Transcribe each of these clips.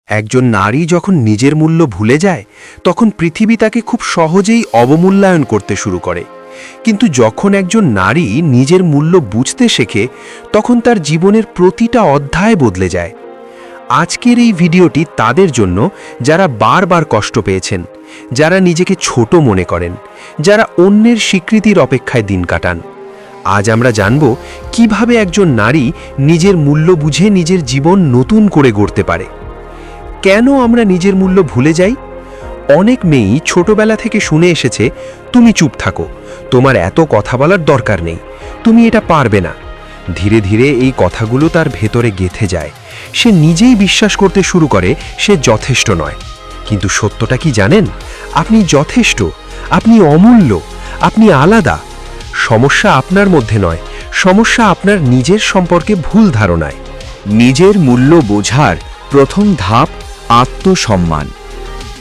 একজন নারী যখন নিজের মূল্য ভুলে যায় তখন পৃথিবী তাকে খুব সহজেই অবমূল্যায়ন করতে শুরু করে। কিন্তু যখন একজন নারী নিজের মূল্য বুঝতে শেখে তখন তার জীবনের প্রতিটা অধ্যায় বদলে যায়। আজকের এই ভিডিওটি তাদের জন্য যারা বারবার কষ্ট পেয়েছেন, যারা নিজেকে ছোট মনে করেন, যারা অন্যের স্বীকৃতির অপেক্ষায় দিন কাটান। আজ আমরা জানব কিভাবে একজন নারী নিজের মূল্য বুঝে নিজের জীবন নতুন করে গড়তে পারে। কেন আমরা নিজের মূল্য ভুলে যাই? অনেক মেয়েই ছোটবেলা থেকে শুনে এসেছে, তুমি চুপ থাকো, তোমার এত কথা বলার দরকার নেই, তুমি এটা পারবে না। ধীরে ধীরে এই কথাগুলো তার ভেতরে গেঁথে যায়। সে নিজেই বিশ্বাস করতে শুরু করে সে যথেষ্ট নয়। কিন্তু সত্যটা কি জানেন? আপনি যথেষ্ট, আপনি অমূল্য, আপনি আলাদা। সমস্যা আপনার মধ্যে নয়, সমস্যা আপনার নিজের সম্পর্কে ভুল ধারণায়। নিজের মূল্য বোঝার প্রথম ধাপ আত্মসম্মান।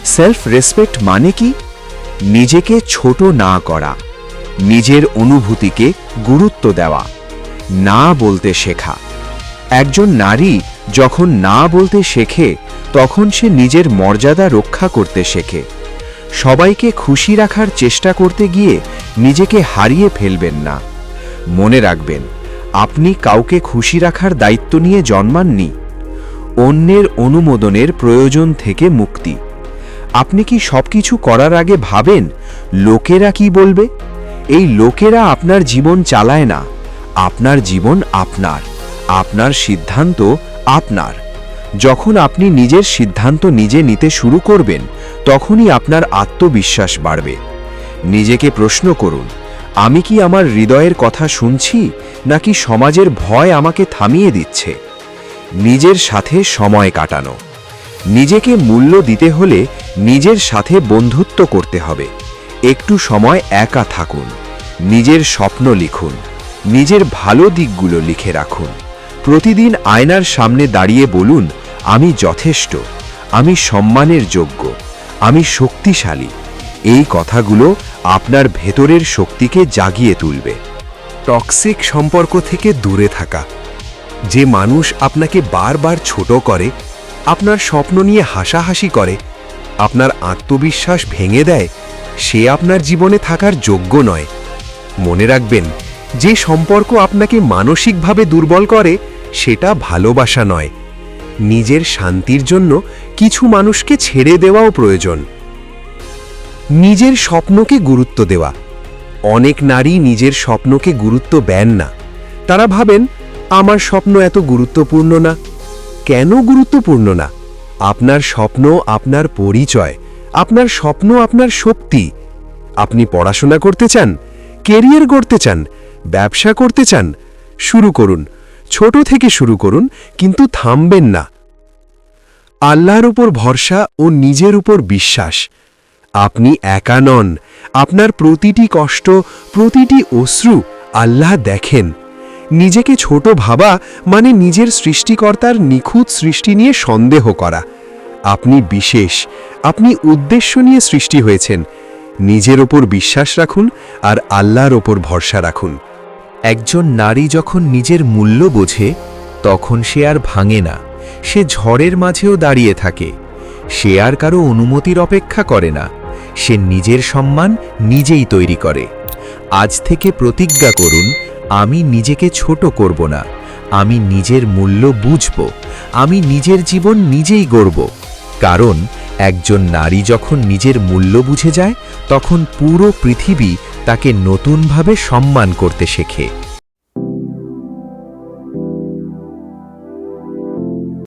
সেলফ রেসপেক্ট মানে কি? নিজেকে ছোট না করা, নিজের অনুভূতিকে গুরুত্ব দেওয়া, না বলতে শেখা। একজন নারী যখন না বলতে শেখে তখন সে নিজের মর্যাদা রক্ষা করতে শেখে। সবাইকে খুশি রাখার চেষ্টা করতে গিয়ে নিজেকে হারিয়ে ফেলবেন না। মনে রাখবেন, আপনি কাউকে খুশি রাখার দায়িত্ব নিয়ে জন্মাননি। অন্যের অনুমোদনের প্রয়োজন থেকে মুক্তি। আপনি কি সবকিছু করার আগে ভাবেন লোকেরা কি বলবে? এই লোকেরা আপনার জীবন চালায় না। আপনার জীবন আপনার, আপনার সিদ্ধান্ত আপনার। যখন আপনি নিজের সিদ্ধান্ত নিজে নিতে শুরু করবেন তখনই আপনার আত্মবিশ্বাস বাড়বে। নিজেকে প্রশ্ন করুন, আমি কি আমার হৃদয়ের কথা শুনছি, নাকি সমাজের ভয় আমাকে থামিয়ে দিচ্ছে? নিজের সাথে সময় কাটানো। নিজেকে মূল্য দিতে হলে নিজের সাথে বন্ধুত্ব করতে হবে। একটু সময় একা থাকুন, নিজের স্বপ্ন লিখুন, নিজের ভালো দিকগুলো লিখে রাখুন। প্রতিদিন আয়নার সামনে দাঁড়িয়ে বলুন, আমি যথেষ্ট, আমি সম্মানের যোগ্য, আমি শক্তিশালী। এই কথাগুলো আপনার ভেতরের শক্তিকে জাগিয়ে তুলবে। টক্সিক সম্পর্ক থেকে দূরে থাকা। যে মানুষ আপনাকে বারবার ছোট করে, আপনার স্বপ্ন নিয়ে হাসাহাসি করে, আপনার আত্মবিশ্বাস ভেঙে দেয়, সে আপনার জীবনে থাকার যোগ্য নয়। মনে রাখবেন, যে সম্পর্ক আপনাকে মানসিকভাবে দুর্বল করে সেটা ভালোবাসা নয়। নিজের শান্তির জন্য কিছু মানুষকে ছেড়ে দেওয়াও প্রয়োজন। নিজের স্বপ্নকে গুরুত্ব দেওয়া। অনেক নারী নিজের স্বপ্নকে গুরুত্ব দেন না। তারা ভাবেন, আমার স্বপ্ন এত গুরুত্বপূর্ণ না। কেন গুরুত্বপূর্ণ না? আপনার স্বপ্ন আপনার পরিচয়, আপনার স্বপ্ন আপনার শক্তি। আপনি পড়াশোনা করতে চান, কেরিয়ার গড়তে চান, ব্যবসা করতে চান, শুরু করুন। ছোট থেকে শুরু করুন, কিন্তু থামবেন না। আল্লাহর উপর ভরসা ও নিজের উপর বিশ্বাস। আপনি একা নন। আপনার প্রতিটি কষ্ট, প্রতিটি অশ্রু আল্লাহ দেখেন। নিজেকে ছোট ভাবা মানে নিজের সৃষ্টিকর্তার নিখুঁত সৃষ্টি নিয়ে সন্দেহ করা। আপনি বিশেষ, আপনি উদ্দেশ্য নিয়ে সৃষ্টি হয়েছেন। নিজের ওপর বিশ্বাস রাখুন আর আল্লাহর ওপর ভরসা রাখুন। একজন নারী যখন নিজের মূল্য বোঝে তখন সে আর ভাঙে না। সে ঝড়ের মাঝেও দাঁড়িয়ে থাকে। সে আর কারো অনুমতির অপেক্ষা করে না। সে নিজের সম্মান নিজেই তৈরি করে। আজ থেকে প্রতিজ্ঞা করুন, আমি নিজেকে ছোট করব না। আমি নিজের মূল্য বুঝব। আমি নিজের জীবন নিজেই গড়ব। কারণ একজন নারী যখন নিজের মূল্য বুঝে যায় তখন পুরো পৃথিবী তাকে নতুনভাবে সম্মান করতে শেখে।